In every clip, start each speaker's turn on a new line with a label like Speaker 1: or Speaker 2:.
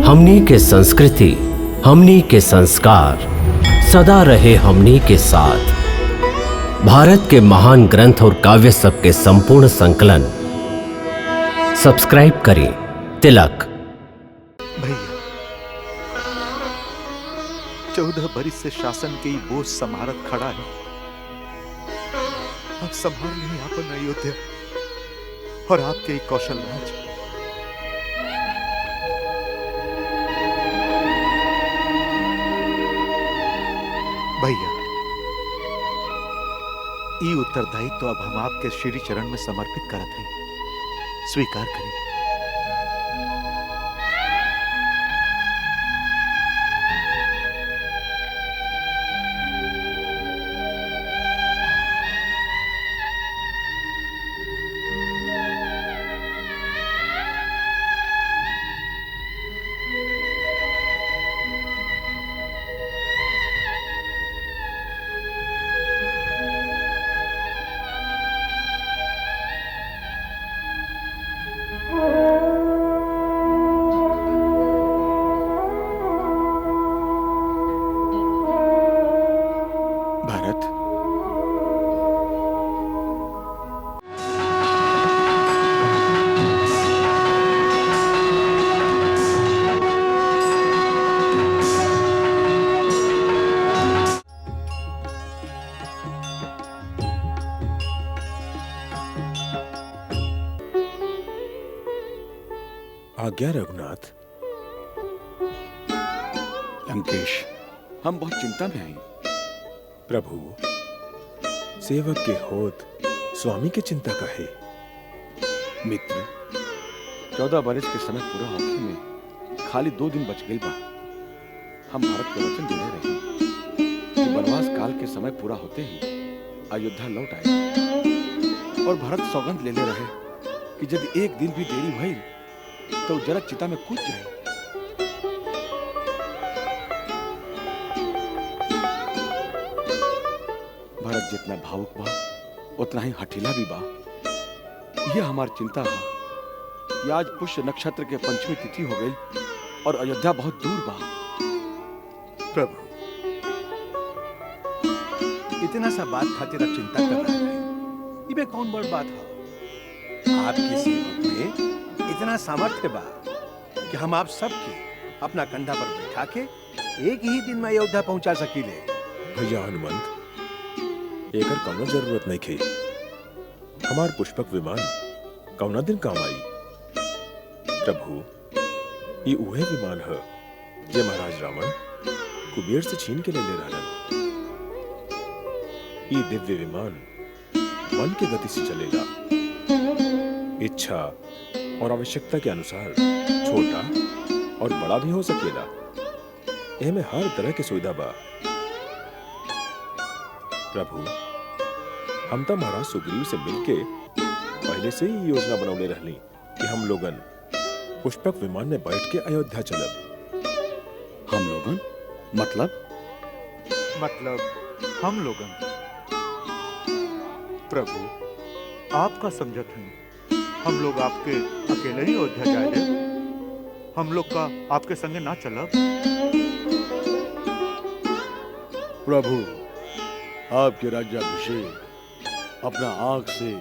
Speaker 1: हमनी के संस्कृति, हमनी के संस्कार सदा रहे हमनी के साथ। भारत के महान ग्रंथ और काव्य सब के संपूर्ण संकलन सब्सक्राइब करें तिलक।
Speaker 2: भैया 14 बरिस से शासन के ही बोझ संभारत खड़ा है। अब संभाल नहीं आपन अयोध्या और आपके ही कौशल राज। भैया ई उत्तरदायित्व तो अब हम आपके श्री चरण में समर्पित करत हैं, स्वीकार करें।
Speaker 3: आज्ञा रघुनाथ।
Speaker 4: लंकेश, हम बहुत चिंता में हैं।
Speaker 3: प्रभु, सेवक के होत स्वामी की चिंता काहे?
Speaker 4: मित्र, 14 बरस के समय पूरा होने में खाली 2 दिन बच गई बा। हम भारत के वचन देने रहे कि वनवास काल के समय पूरा होते ही अयोध्या लौट आए, और भारत सौगंध ले रहे कि यदि एक दिन भी देरी भई तो जरा चिता में कूद जाए। भरत जितना भावुक बा उतना ही हठीला भी बा। यह हमारी चिंता है कि आज पुष्य नक्षत्र के पंचमी तिथि हो गई और अयोध्या बहुत दूर बा।
Speaker 2: प्रभु, इतना सा बात खातिर अब चिंता कर रहा है, इबे कौन बड़ बात है? आपकी सेवक में इतना सामर्थ्य बा कि हम आप सबके अपना कंधा पर बैठा के एक ही दिन में अयोध्या पहुंचा सकीले।
Speaker 3: भैया हनुमंत, एकर कौनो जरूरत नहीं थी। हमार पुष्पक विमान कौना दिन काम आई? प्रभु, ये उहे विमान है जे महाराज रावण कुबेर से छीन के ले रहलन। ये दिव्य विमान मन के गति से चलेगा, इच्छा और आवश्यकता के अनुसार छोटा और बड़ा भी हो सकेला। इनमें हर तरह की सुविधा बा। प्रभु, हम तो महाराज सुग्रीव से मिलके पहले से ही योजना बनौले रहनी कि हम लोगन पुष्पक विमान में बैठ के अयोध्या चलब।
Speaker 4: हम लोगन मतलब
Speaker 2: हम लोगन। प्रभु, आपका समझत है हम लोग आपके अकेले ही अयोध्या जाए? हम लोग का आपके संगे ना चलब?
Speaker 4: प्रभु, आपके राज्याभिषेक अपना आंख से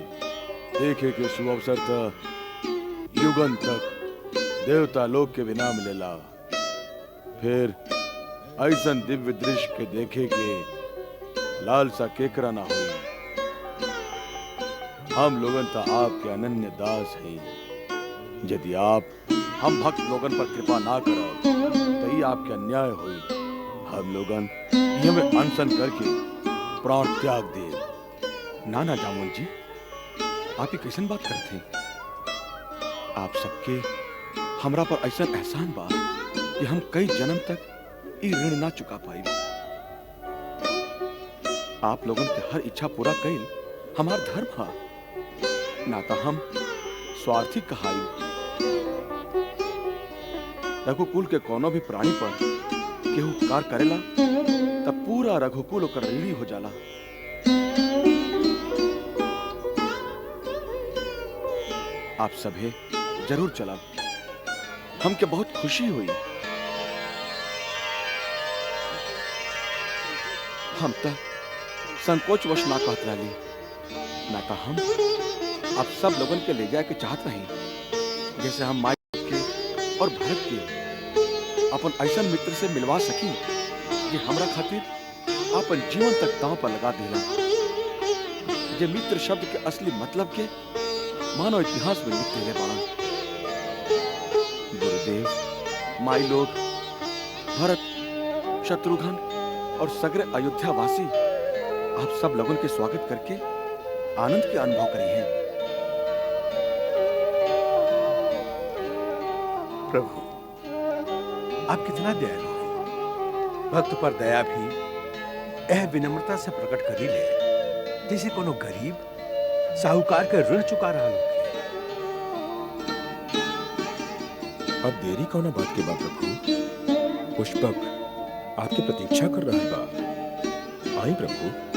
Speaker 4: देखे के सुअवसर तक युगन तक देवता लोग के बिना मिलेला। फिर ऐसन दिव्य दृश्य के देखे के लालसा केकरा ना हुई। हम लोगन तो आपके अनन्य दास हैं। यदि आप हम भक्त लोगन पर कृपा ना करो तो ये आपके अन्याय हुई। हम लोगन ये में अनशन करके प्राण त्याग दे। नाना जामुन जी, आप ही कैसन बात करते हैं? आप सबके हमरा पर ऐसा एहसान बा कि हम कई जन्म तक ये ऋण ना चुका पाई। आप लोगन के हर इच्छा पूरा कईल हमार धर्म है, ना तो हम स्वार्थी कहाई। रघुकुल के कोनो भी प्राणी पर केहू उपकार करेला तब पूरा रघुकुल ओकर ऋणी हो जाला। आप सभे जरूर चलब। हमके बहुत खुशी हुई। हम तक संकोच वश ना कहत रही, ना का हम अब सब लोगन के ले जाए के चाहत रही, जैसे हम माई के और भारत के अपन ऐसा मित्र से मिलवा सकी कि हमरा खातिर अपन जीवन तक दांव पर लगा देला। जे मित्र शब्द के असली मतलब के मानव इतिहास में लिख देले बाड़न। गुरुदेव, माई लोग, भरत, शत्रुघ्न और सगरे अयोध्या वासी आप सब लोगों के स्वागत करके आनंद के अनुभव करी हैं।
Speaker 2: प्रभु, आप कितना दयालु हैं। भक्त पर दया भी यह विनम्रता से प्रकट करी ले जैसे कोनो गरीब साहूकार के ऋण चुका रहा लोग।
Speaker 3: अब देरी कौना बात के बा प्रभु? पुष्पक आपके प्रतीक्षा कर रहा बा। आई प्रभु।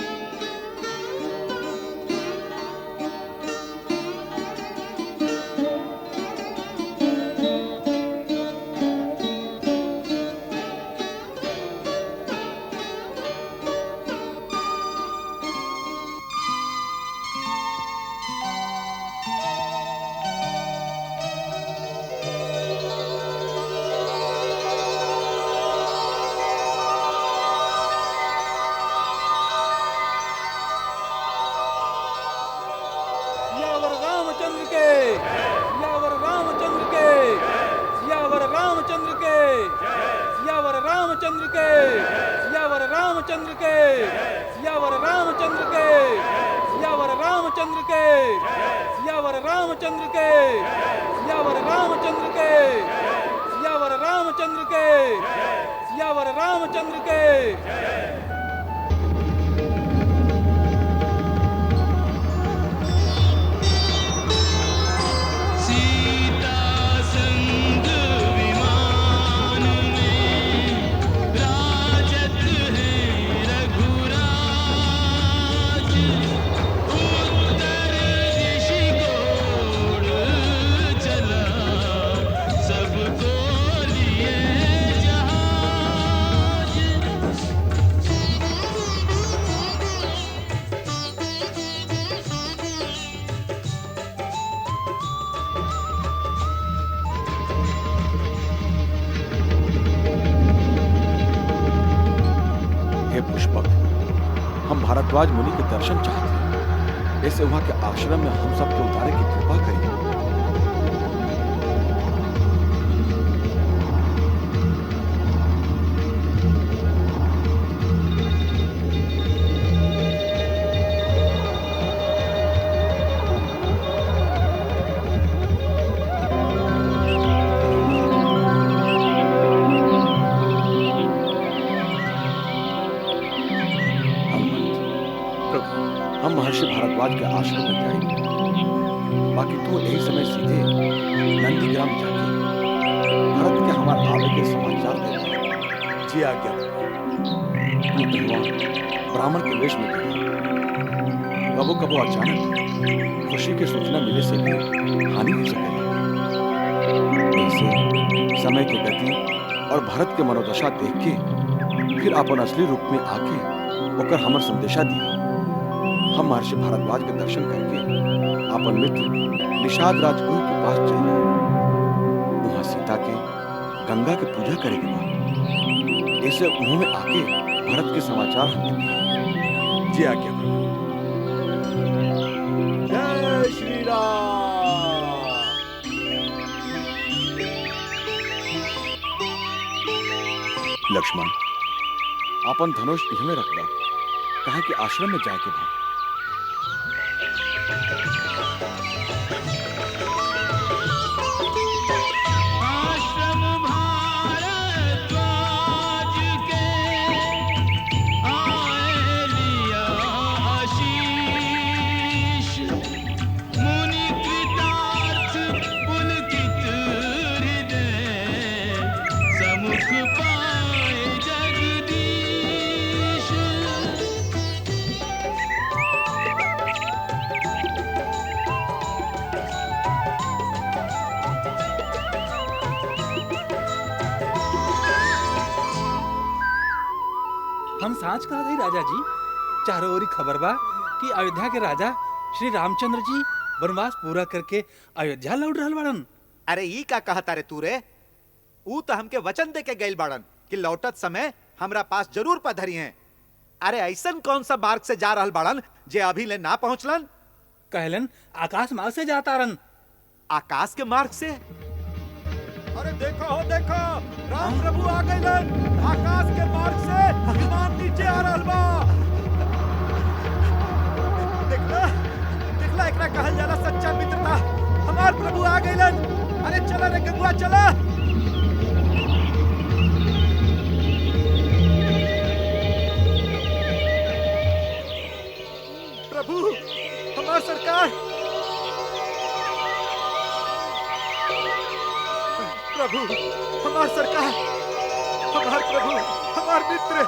Speaker 4: भारद्वाज मुनि के दर्शन चाहते हैं, ऐसे वहां के आश्रम में हम सबके उतारे की कृपा करिए। महर्षि भारद्वाज के आश्रम में जाएंगे। बाकी तू यही समय सीधे नंदीग्राम जाके भरत के हमारे आवे के समाचार दे।
Speaker 2: जी आज्ञा।
Speaker 4: तू भगवान ब्राह्मण के वेश में गया, कबो कबो अचानक खुशी की सूचना मिले से भी हानि हो सके। ऐसे समय की गति और भरत के मनोदशा देख के फिर अपन असली रूप में आके ओकर हमर संदेशा दिया। हम महर्षि भारद्वाज के दर्शन करके अपन मित्र निषाद राजगुरु के पास चले। वहां सीता के गंगा के पूजा करेंगे बाद ऐसे उन्होंने आके भरत के समाचार हमें दिए।
Speaker 2: जी आज्ञा।
Speaker 4: जय श्री राम। लक्ष्मण, अपन धनुष इहमें रखता, कहा कि आश्रम में जाके भाग।
Speaker 5: हम सांच कहा थे राजा जी, चारों ओरी खबर बा कि अयोध्या के राजा श्री रामचंद्र जी वनवास पूरा करके अयोध्या लौट रहल बाड़न।
Speaker 6: अरे ई का कहता रे तू रे? ऊ तो हमके वचन दे के गइल बाड़न कि लौटत समय हमरा पास जरूर पधरी हैं। अरे ऐसन कौन सा मार्ग से जा रहल बाड़न जे अभी ले ना पहुंचलन?
Speaker 5: कहलन आकाश मार्ग से जाता रन।
Speaker 6: आकाश के मार्ग से? अरे देखो हो देखो, राम प्रभु आ गइलन। आकाश के मार्ग से विमान नीचे आ रहल बा। देखला देखला, एकरा कहल जाला सच्चा मित्रता। हमार प्रभु आ गइलन। अरे चला रे गंगुआ चला। प्रभु, हमार सरकार, प्रभु, हमार सरकार, हमार प्रभु, हमार मित्र,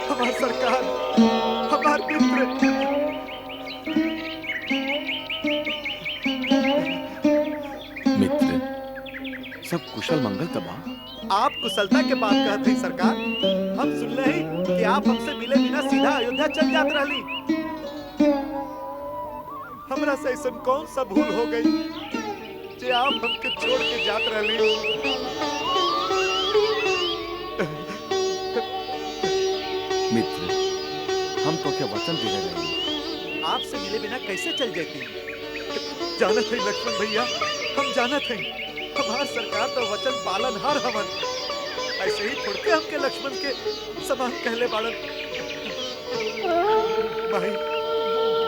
Speaker 6: हमार सरकार, हमार मित्र।
Speaker 4: मित्र, सब कुशल मंगल तबा?
Speaker 6: आप कुशलता के बात कहते हैं सरकार। हम सुन रहे हैं कि आप हमसे मिले बिना सीधा अयोध्या चल जात रहली। हमरा से ऐसा कौन सा भूल हो गई जे आप हमके छोड़ के जात रहली?
Speaker 4: मित्र, हम तो क्या वचन दे रहे हैं।
Speaker 6: आपसे मिले बिना कैसे चल जाती? जानत है लक्ष्मण भैया, हम जानत हैं हमार सरकार तो वचन पालन हार हमन। ऐसे ही थोड़ के हमके लक्ष्मण के समान कहले बाड़न। भाई,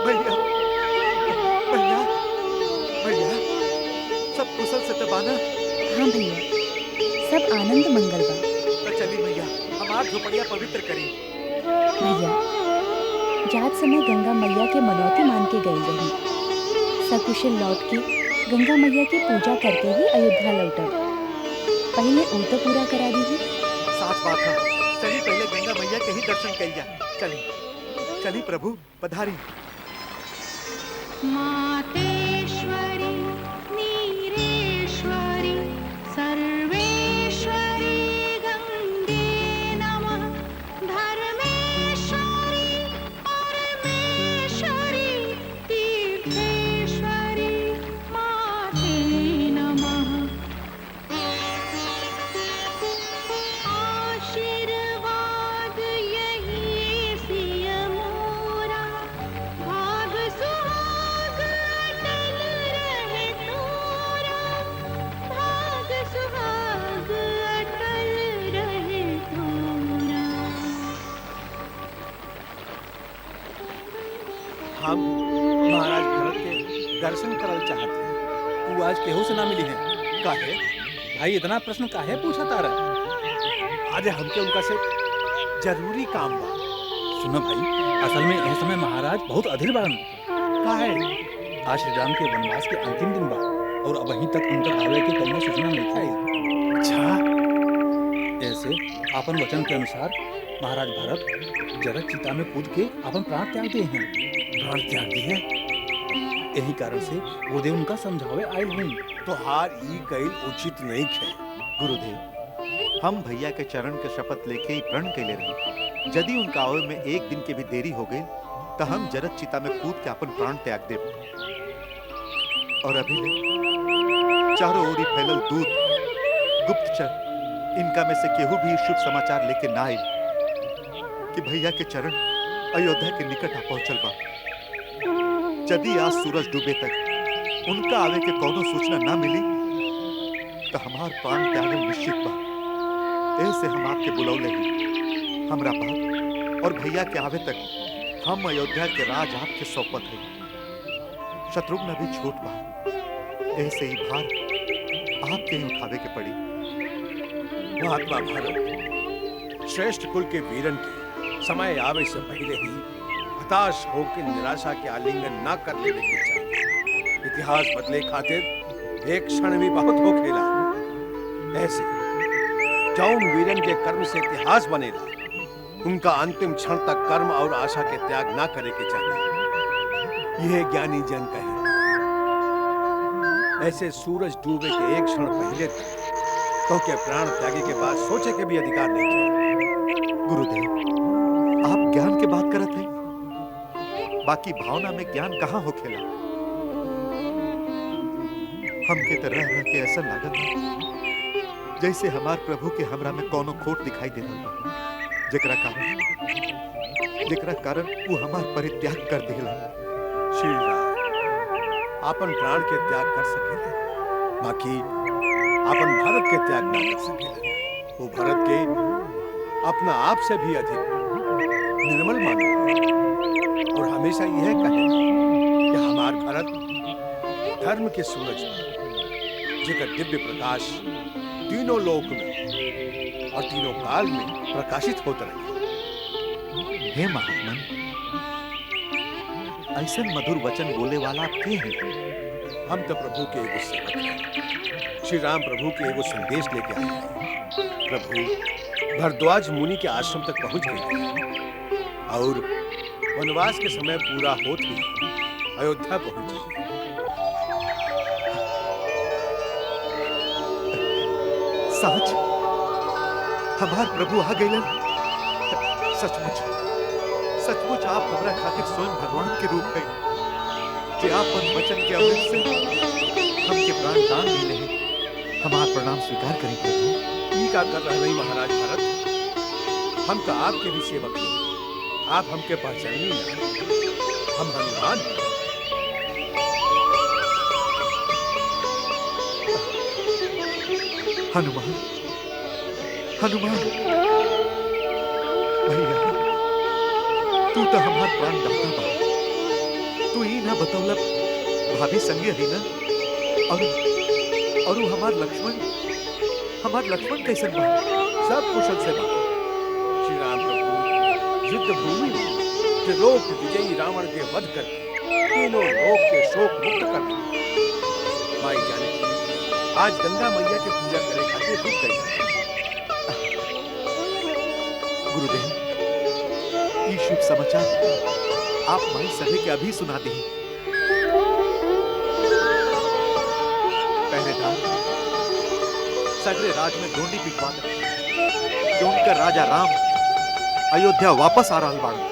Speaker 6: भैया, भैया, भैया, सब कुशल से तबाना?
Speaker 7: हाँ भैया, सब आनंद मंगल बा।
Speaker 6: तो चली भैया, हमार झोपड़िया पवित्र करी।
Speaker 7: भैया, जात समय गंगा मैया के मनौती मान के गई रही। सकुशल लौट के गंगा मैया की पूजा करके ही अयोध्या लौटब। पहले वो तो पूरा करा दी।
Speaker 6: साच बात है। चली पहले गंगा मैया के ही दर्शन करिया। चली चली प्रभु पधारी।
Speaker 8: मातेश्वरी नीरेश्वरी सर्वेश्वरी गंगे नमः। धर्मेश्वरी परमेश्वरी तीर्थेश्वरी माते नमः। आशीर्वाद यही सिय मोरा, भाग सुहाग अटल रहे तोरा। भाग सुहाग अटल रहे तोरा।
Speaker 2: हम महाराज भरत के दर्शन करल चाहते हैं।
Speaker 5: तू आज केहू से ना मिली है?
Speaker 2: काहे?
Speaker 5: भाई इतना प्रश्न काहे पूछा तारा?
Speaker 2: आज हमके उनका से जरूरी काम बा।
Speaker 5: सुनो भाई, असल में यह समय महाराज बहुत अधीर बाड़न।
Speaker 2: काहे?
Speaker 5: आज श्री राम के वनवास के अंतिम दिन बा और अब अभी तक उनका आवे के कौनो सूचना नहीं आई।
Speaker 2: अच्छा,
Speaker 5: ऐसे अपन वचन के अनुसार महाराज भरत जरत चिता में कूद के अपन प्राण त्याग दिए हैं।
Speaker 2: प्राण त्याग दिए?
Speaker 5: यही कारण से गुरुदेव उनका समझावे आयल हैं।
Speaker 2: तो हार ई कईल उचित नहीं खे।
Speaker 6: गुरुदेव, हम भैया के चरण के शपथ लेके ही प्रण कैले रही। यदि उनका आवे में एक दिन के भी देरी हो गई तो हम जरत चिता में कूद के अपन प्राण त्याग देव। और अभी ले चारों ओरी फैलल दूत, गुप्तचर, इनका में से केहू भी शुभ समाचार लेके ना आए कि भैया के चरण अयोध्या के निकट आ पहुंचल बा। यदि आज सूरज डूबे तक उनका आवे के कोनो सूचना ना मिली तो हमार प्राण त्यागल निश्चित बा। ऐसे हम आपके बुलौले हैं। हमरा बात और भैया के आवे तक हम अयोध्या के राज आपके सौंपत है। शत्रुघ्न भी छोट बा। ऐसे ही भार आपके ही उठावे के पड़ी।
Speaker 2: महात्मा भारत श्रेष्ठ कुल के वीरन के समय आवे से पहले ही हताश होकर निराशा के आलिंगन ना कर लेने के चाहिए। इतिहास बदले खातिर एक क्षण भी बहुत हो खेला। ऐसे जौन वीरन के कर्म से इतिहास बनेला, उनका अंतिम क्षण तक कर्म और आशा के त्याग ना करे के चाहिए। यह ज्ञानी जन कहे। ऐसे सूरज डूबे के एक क्षण पहले तक तो के प्राण त्यागी के बाद सोचे के भी अधिकार नहीं थे।
Speaker 6: गुरुदेव, आप ज्ञान के बात करत हैं, बाकी भावना में ज्ञान कहाँ होखेला। हमके तरह रह के ऐसा लागत है जैसे हमार प्रभु के हमरा में कोनो खोट दिखाई दे रहा बा, जेकरा कारण वो हमार परित्याग कर देला।
Speaker 2: श्री राम आपन प्राण के त्याग कर सके, बाकी आपन भारत के त्याग ना कर सके। वो भारत के अपना आप से भी अधिक निर्मल मानो और हमेशा यह कहे कि हमार भारत धर्म के सूरज जेकर दिव्य प्रकाश तीनों लोक में और तीनों काल में प्रकाशित होता रहे।
Speaker 6: हे महात्मन, ऐसा मधुर वचन बोले वाला आप के हैं?
Speaker 2: हम तो प्रभु के एगो सेवक हैं। श्री राम प्रभु के एगो संदेश लेके आए हैं। प्रभु भरद्वाज मुनि के आश्रम तक पहुंच गए हैं और वनवास के समय पूरा होते ही अयोध्या पहुंच गए।
Speaker 6: सच हमार प्रभु आ गए। सचमुच सचमुच आप हमारा खातिर स्वयं भगवान के रूप में, जे आपन वचन के अमृत से हमके प्राण दान दिले हैं। हमार प्रणाम स्वीकार करें प्रभु।
Speaker 2: ये का कर रहे नहीं महाराज भरत, हम तो आपके भी सेवक हैं। आप हमके पहचानिए ना, हम हनुमान हैं।
Speaker 6: हनुमान, हनुमान भैया, तू तो हमार प्राण दाता बा। तू ही ना बतौला भाभी संगे ही ना, और हमार लक्ष्मण कैसे बा?
Speaker 2: सब कुशल से बा। श्री राम प्रभु युद्ध भूमि में त्रिलोक विजयी रावण के वध करके तीनों लोक के शोक मुक्त कर दिए। माई जानकी आज गंगा मैया की पूजा करे खातिर रुक गई।
Speaker 6: गुरुदेव, ये शुभ समाचार आप माई सभी के अभी सुना दी। पहरेदार सगरे राज में ढूंढी पिटवा दे कि उनका राजा राम अयोध्या वापस आ रहा बाड़ू।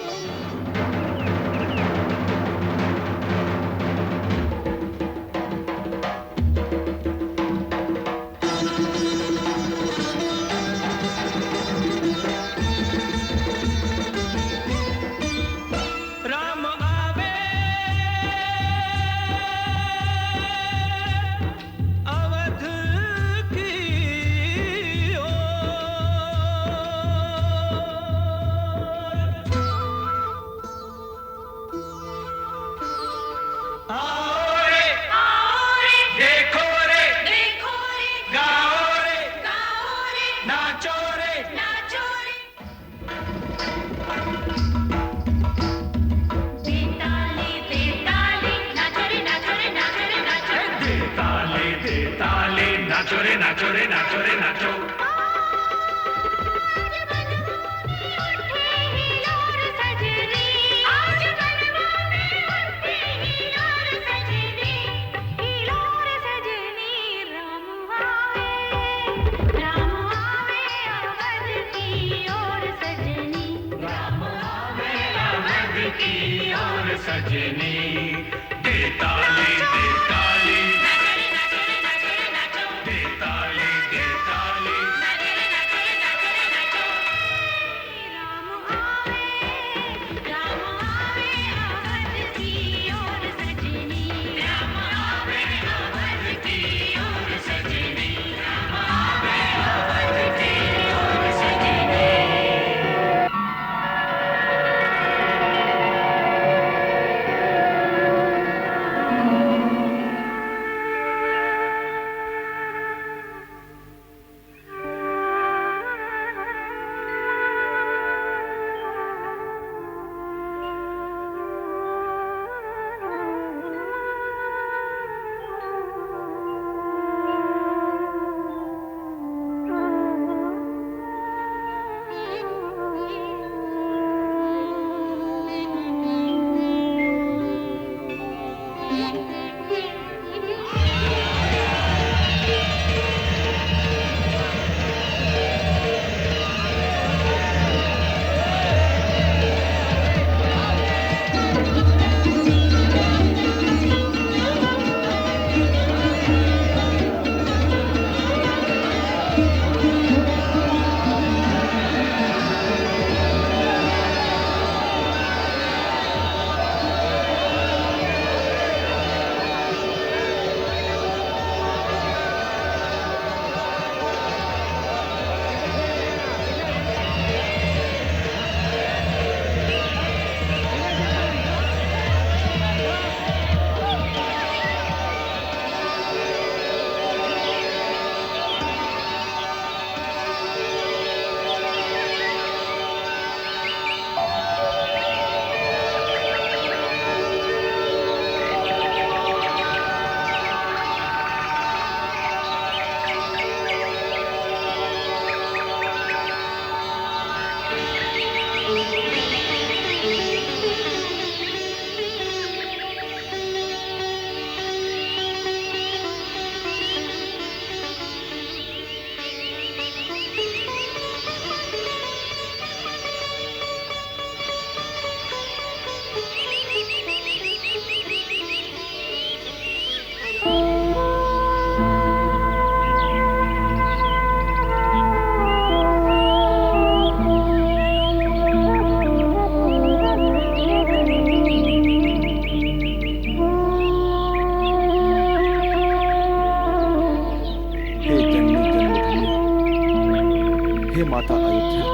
Speaker 4: हे माता अयोध्या,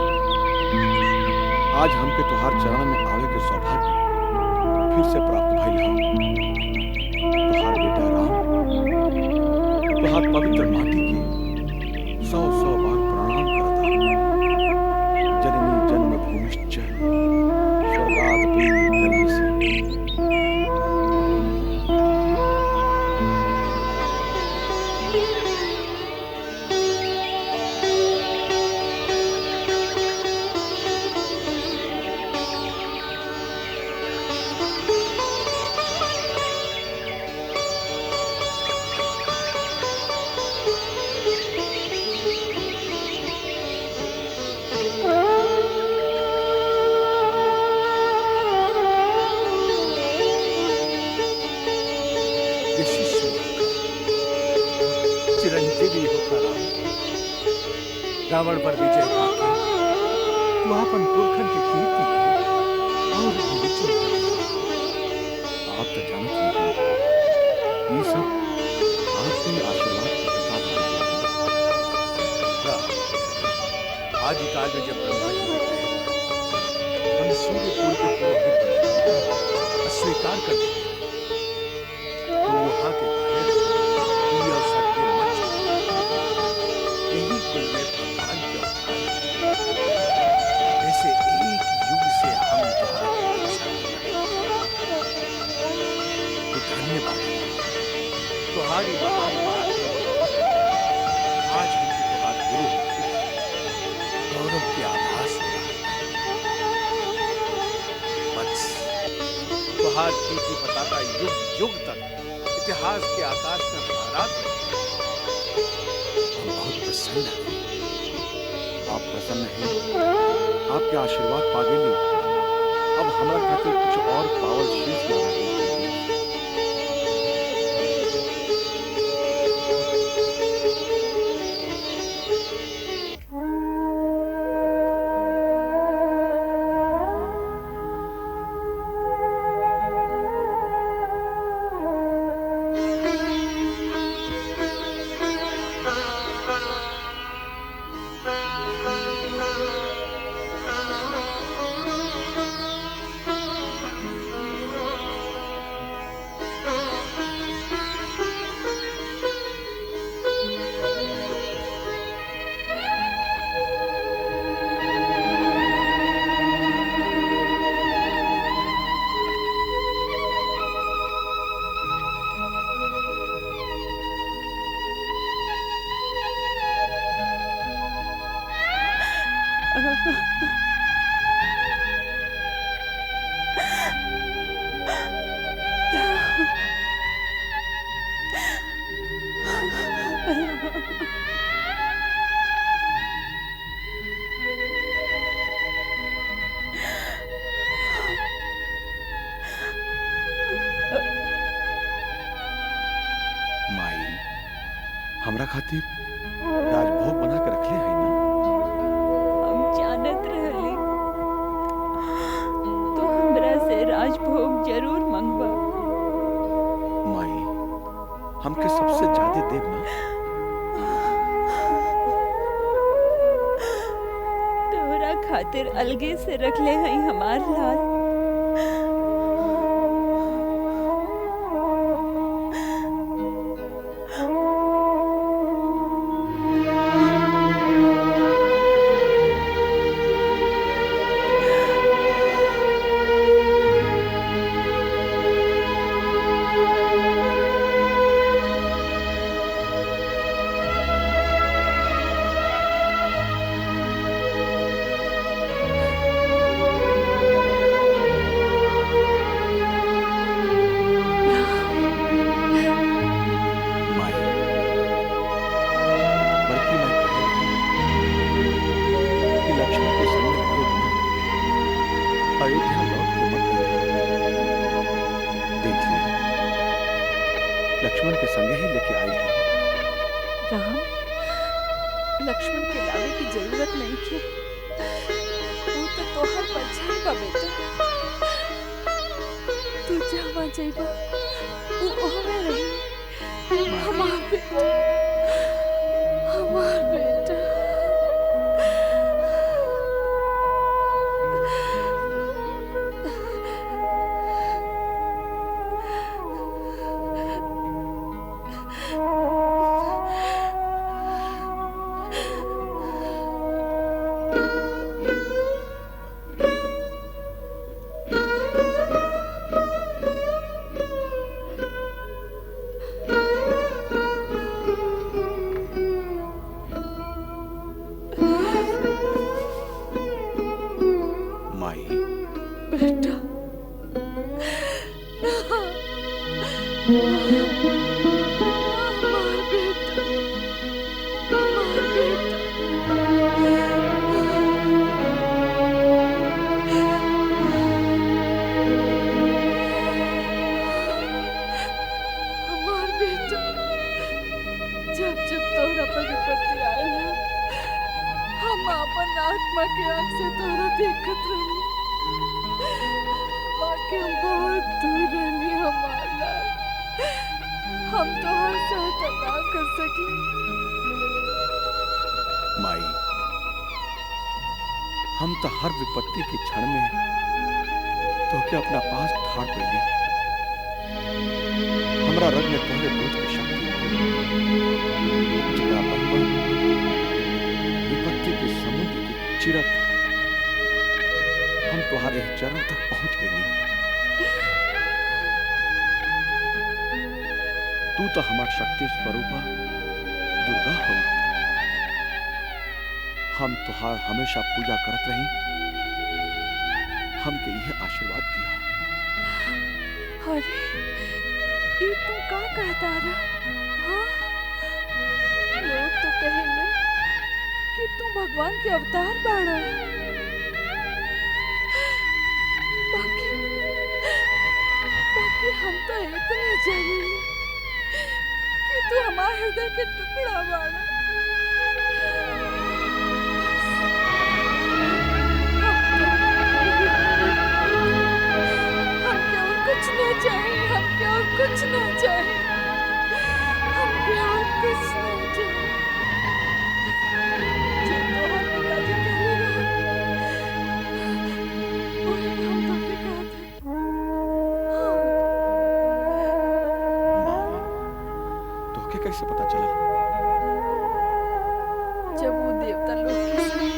Speaker 4: आज हमके तुहार चरण में आवे के सौभाग्य फिर से प्राप्त भइल हो। तुहार बेटा राम तुहार पवित्र माटी के 100 बार प्रणाम करता। जननी जन्मभूमिश्च स्वर्गादपि गरीयसी।
Speaker 2: चिरंजीवी होकर रावण पर विजय पाके तू अपन पुरखन के कीर्ति और विजय
Speaker 4: आप तो जानते हैं ये सब आपके आशीर्वाद की किताब है।
Speaker 2: आदिकाल में जब ब्रह्मा जी ने हम सूर्यकुल के पुरोहित अस्वीकार कर दिए तो वहां के और सबके मच यही कुल में भगवान के अवतार ऐसे एक युग से हम तो धन्यवाद तुम्हारी महान बात आज हमके तुम्हारे गुरु गौरव के आभास हो रहा बस तुहार कीर्ति पताका युग युग तक इतिहास के आकाश में फहरात है। हम बहुत प्रसन्न हैं।
Speaker 4: आप प्रसन्न हैं, आपके आशीर्वाद पागे ले। अब हमारा खातिर कुछ और पावल शेष ना रहे। हमरा खातिर राजभोग बना के रखले है ना।
Speaker 9: हम जानत रहली तो हमरा से राजभोग जरूर मंगवा।
Speaker 4: माई हमके सबसे ज्यादा देव ना।
Speaker 9: तोहरा खातिर अलगे से रखले हैं हमार लाल।
Speaker 4: लक्ष्मण के संगे ही लेके आई है।
Speaker 9: राम, लक्ष्मण के लावे की जरूरत नहीं थी। तू तो तोहर परछाई बा बेटा। तू जहाँ जाइबा तू ओहमे रही। हमार बेटा, हमार बेटा। हमार बेटा, हमार बेटा। हमार बेटा, जब जब तोहरा पर विपत्ति आयल हम अपन आत्मा के आँख से तोहरा देखत रही, बाकी हम बहुत दूर रहली हमार लाल। हम तोहर सहायता ना कर सकली।
Speaker 4: माई, हम तो हर विपत्ति के क्षण में तो के अपना पास ठाड़ पैली। हमरा रग में तोहरे दूध की शक्ति जगह पर विपत्ति के समुद्र की चिरत हम तुम्हारे चरण तक पहुंच गए। तू तो हमार शक्ति स्वरूपा दुर्गा हो। हम तुहार हमेशा पूजा करत रही। हमके यह आशीर्वाद दिया।
Speaker 9: अरे ये तू का कहता रहा? हाँ, लोग तो कहेंगे कि तू भगवान के अवतार बाड़ा। बाकी हम तो इतने जाने कि तू हमारे हृदय के टुकड़ा बाड़ा। कुछ नहीं चाहिए, हमके और कुछ नहीं चाहिए, हमके और कुछ नहीं चाहिए। जो तोहर पिताजी कहले रहे, वही हम तोके कहत हई।
Speaker 4: तोके कैसे पता चला?
Speaker 9: जब वो देवता लोग के संग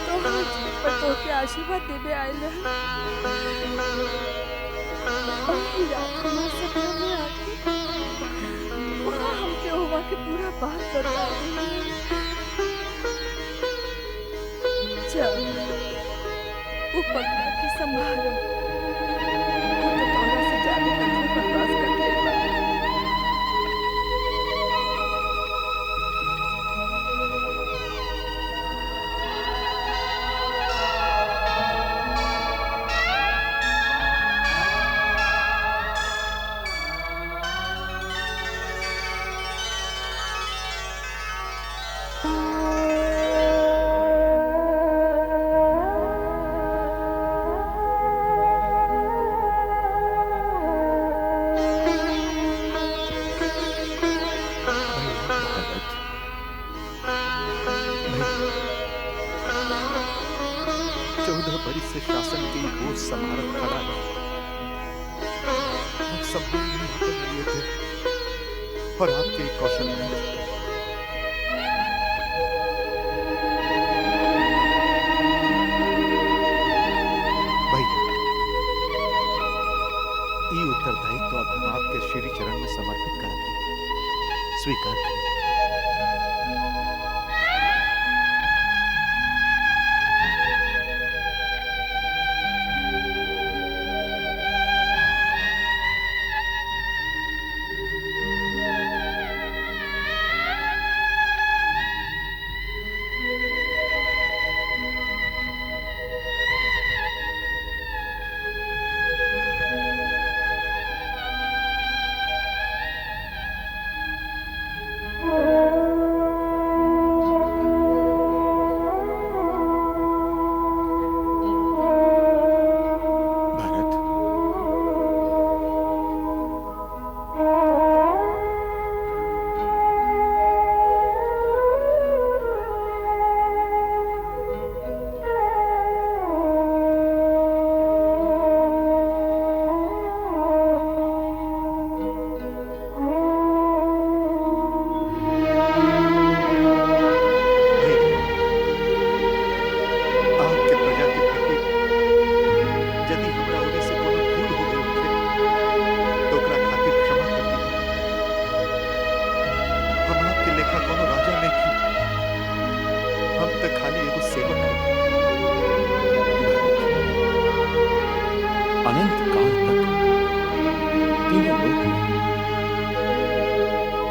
Speaker 9: तोहर जीव पर तोके आशीर्वाद देवे आयल रहे, वही रात हमारे सपना में आके वहाँ हमके हुआ के पूरा बात बता दी। चल वो पगला के संभालो, वो तो तोहरा से ज्यादा कठिन बर्दाश्त कर लेगा।
Speaker 6: से शासन के बोझ समारत खड़ा है। हम सब लोग यहाँ पर लिए थे और आपके कौशल में उत्तरदायित्व तो अब हम आपके श्री चरण में समर्पित करते हैं। स्वीकार करें।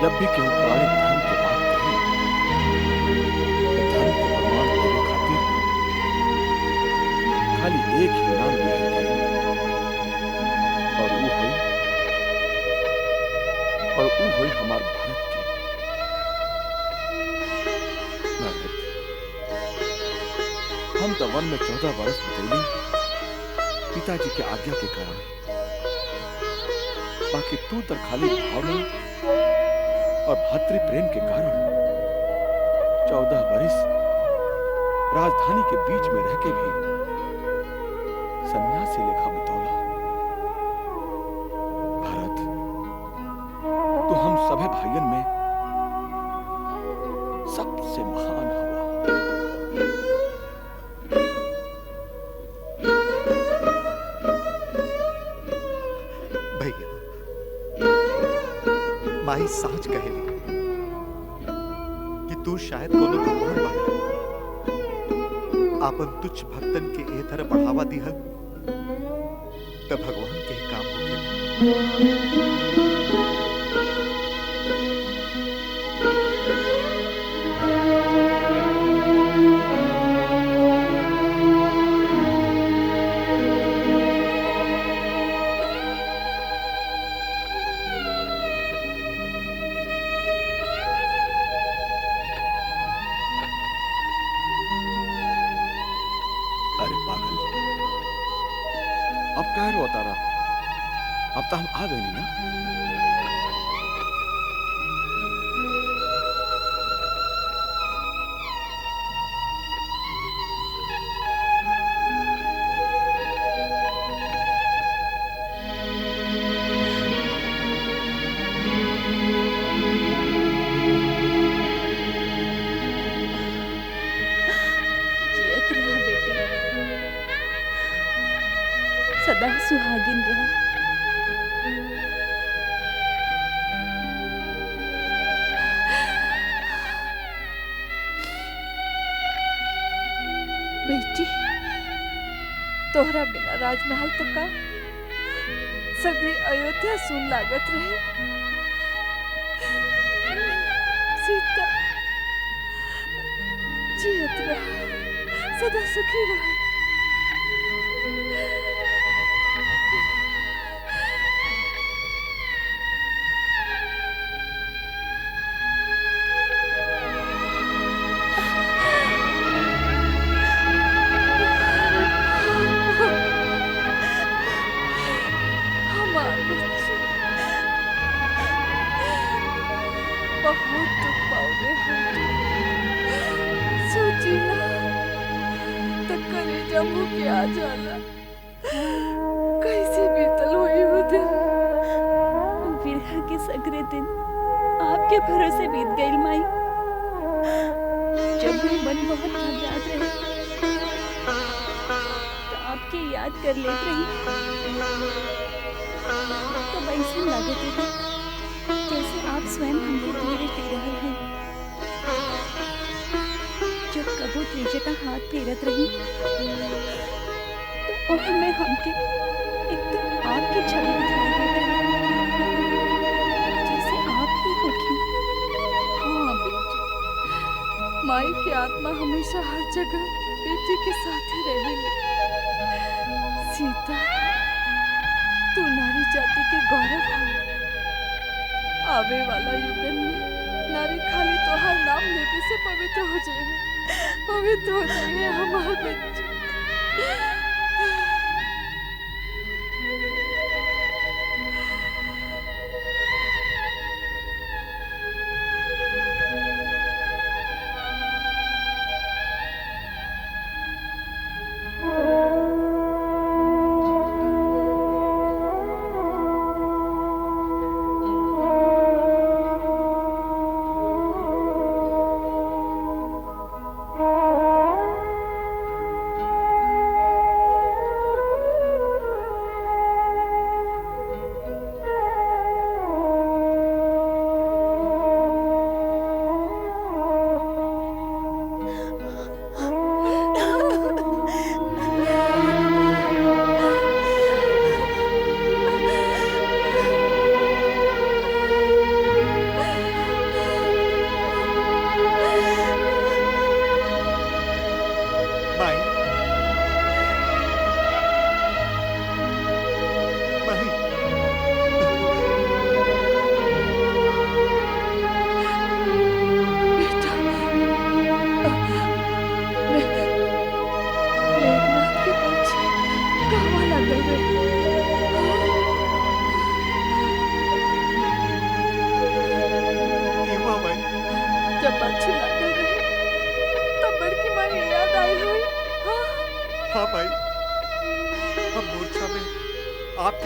Speaker 4: जब भी केहू पुराने धर्म के बात कही तो धर्म के प्रमाण देने खातिर खाली एक ही नाम लिया गया और वो हुई हमार भारत की। भारत, हम तो वन में 14 वर्ष बितेली पिताजी के आज्ञा के कारण। बाकी तू तो खाली भावना और भातृ प्रेम के कारण 14 वर्ष राजधानी के बीच में रह के भी सन्यासी लेखा बतौला। भारत, तो हम सभी भाइयों में सबसे महान हुआ।
Speaker 6: भैया, माई साच कहेली कि तू शायद कोनो भगवान बाड़ा। आपन तुच्छ भक्तन के ए तरह बढ़ावा दिहल तब भगवान के ही काम हो
Speaker 4: अरे पागल, अब क्या रोता रहा? अब तो हम आ गए नहीं ना।
Speaker 7: जियत रहा बेटी, सदा सुहागिन रहा।
Speaker 9: बेटी, तोहरा बिना राजमहल तो का सगरी अयोध्या सुन लागत रही। सीता जियत रहा, सदा सुखी रहा। हमार बच्ची, बहुत दुख पाओगे हम। सोचिला तो कलेजा मुँह के आ जाला। कैसे बीतल हुई वो दिन।
Speaker 7: विरह के सगरे दिन आपके भरोसे बीत गई माई। जब भी मन बहुत घबरात रहे तो आपके याद कर लेत रही। तब ऐसे लागत रही जैसे आप स्वयं हमको धीरे दे रहे हैं। जब कबो त्रिजटा हाथ फेरत रही तो ओह में हमके एकदम आपकी छवि दिखाई देत रही, जैसे आप ही होखी।
Speaker 9: हाँ बेटी, माई की आत्मा हमेशा हर जगह बेटी के साथ ही रहेगी। सीता, तू नारी जाति के गौरव है। आवे वाला युगन में नारी खाली तोहार नाम लेने से पवित्र हो जाए, पवित्र हो जाए हमार बच्ची।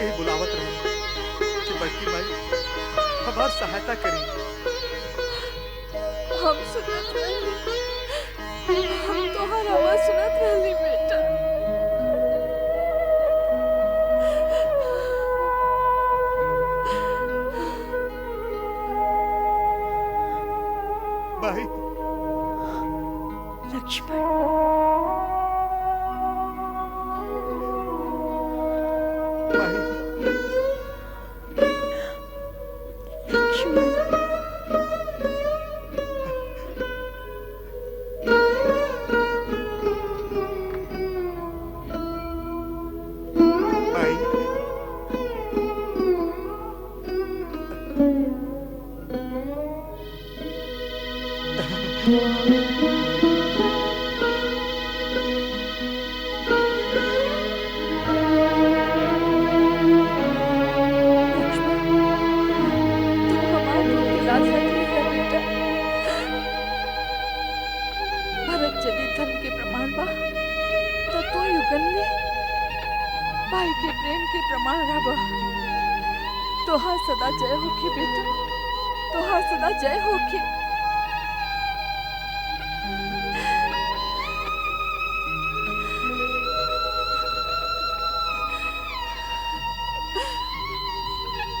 Speaker 6: के ही बुलावत रहे कि बड़की माई हमार सहायता करी।
Speaker 9: हम सुनत रहली, हम तोहार आवाज सुनत रहली बेटा।
Speaker 6: माई
Speaker 9: लक्ष्मण,
Speaker 6: माई
Speaker 9: लक्ष्मण,
Speaker 6: माई
Speaker 9: तू हमार दुख की लाज रख ली है बेटा। भरत यदि धर्म के प्रमाण बा तो तू युगन में भाई के प्रेम के प्रमाण रहा। तोहार सदा जय होखे बेटा, तोहार सदा जय होखे।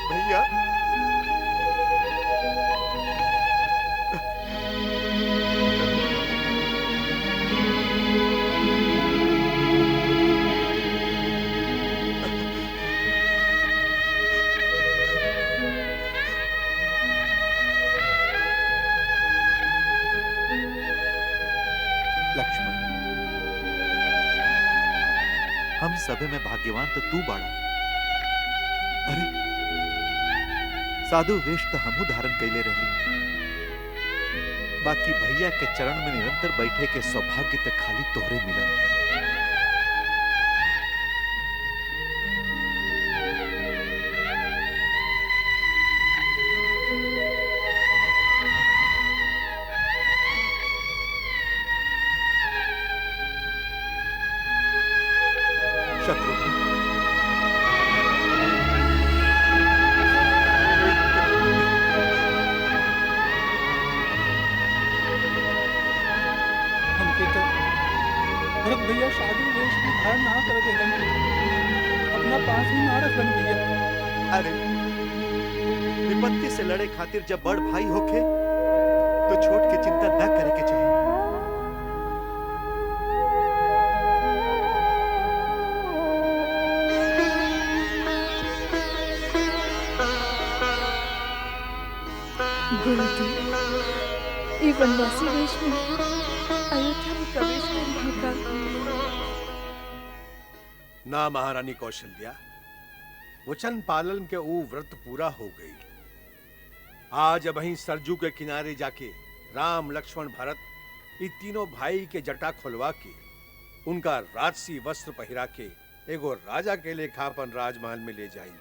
Speaker 6: भैया लक्ष्मण, हम सबे में भाग्यवान तो तू बाड़ा। अरे साधु वेश तो हमू धारण कैले रहली, बाकी भैया के चरण में निरंतर बैठे के सौभाग्य तक खाली तोहरे मिला। शत्रुघ्न,
Speaker 5: हमके तो भरत भैया साधु वेश में धारण ना कर देलन, अपना पास ही ना रखन भैया।
Speaker 6: अरे विपत्ति से लड़े खातिर जब बड़ भाई होखे तो छोट के चिंता न करे के चाहिए।
Speaker 9: गुरुदेव, ये वनवासी वेश में अयोध्या में प्रवेश करने का
Speaker 2: ना महारानी कौशल्या, वचन पालन के वो व्रत पूरा हो गई। आज वहीं सरजू के किनारे जाके राम लक्ष्मण भरत ये तीनों भाई के जटा खुलवा के उनका राजसी वस्त्र पहिरा के एगो राजा के लेखापन राजमहल में ले जाई।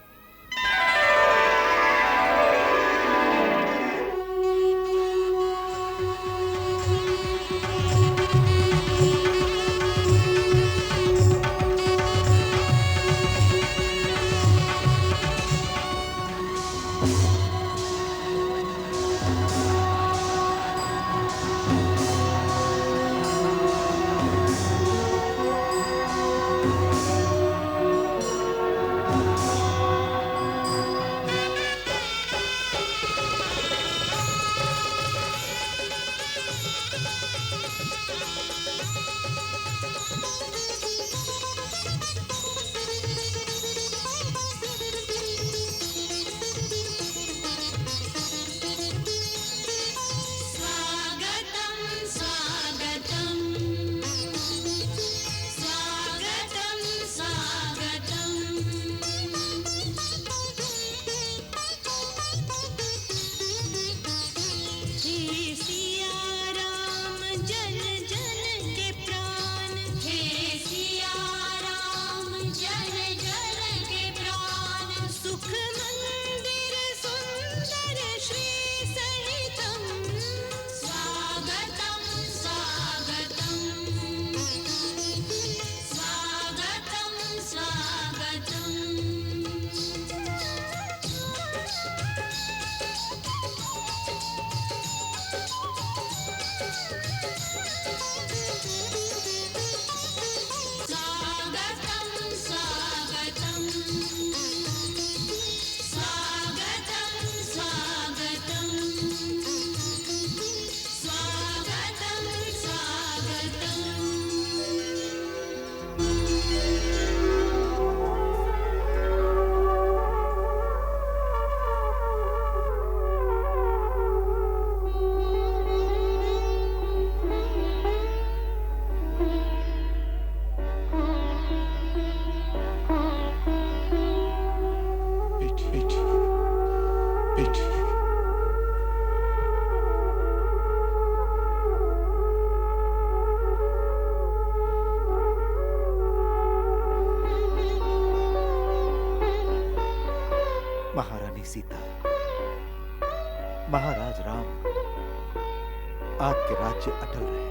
Speaker 6: बेटी। महारानी सीता, महाराज राम, आपके राज्य अटल रहे।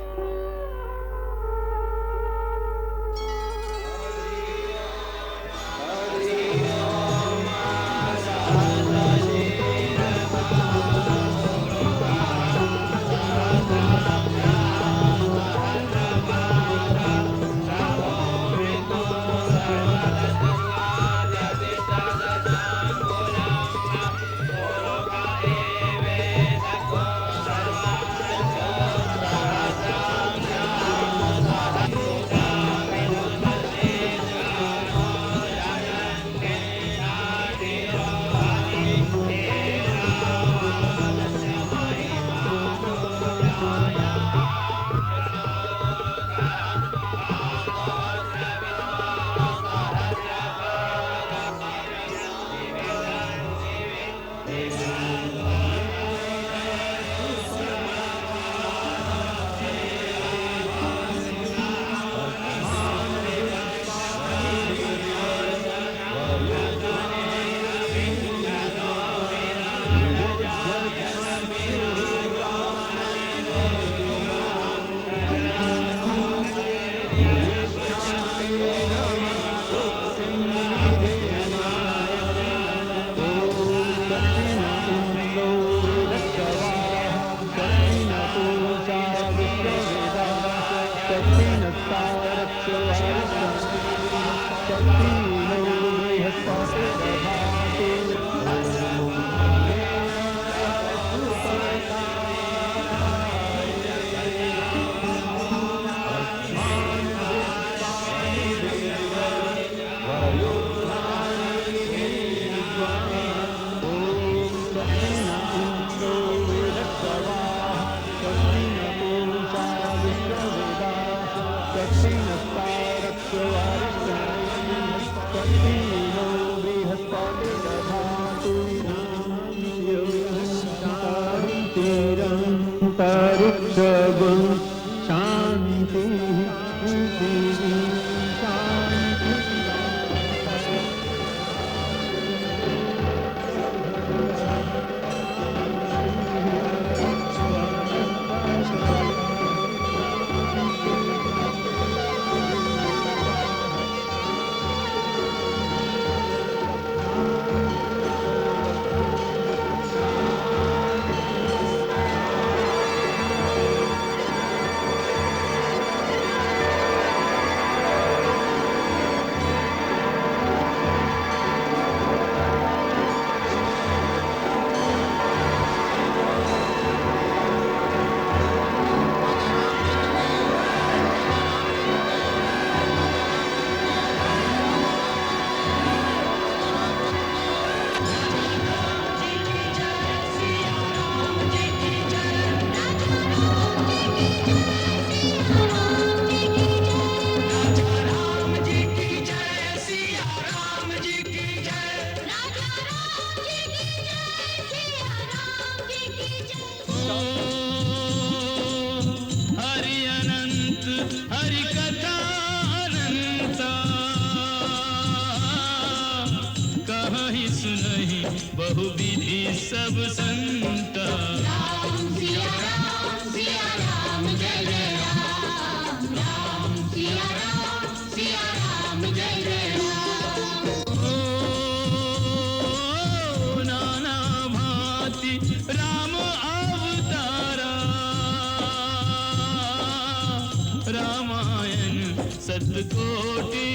Speaker 10: सतकोटि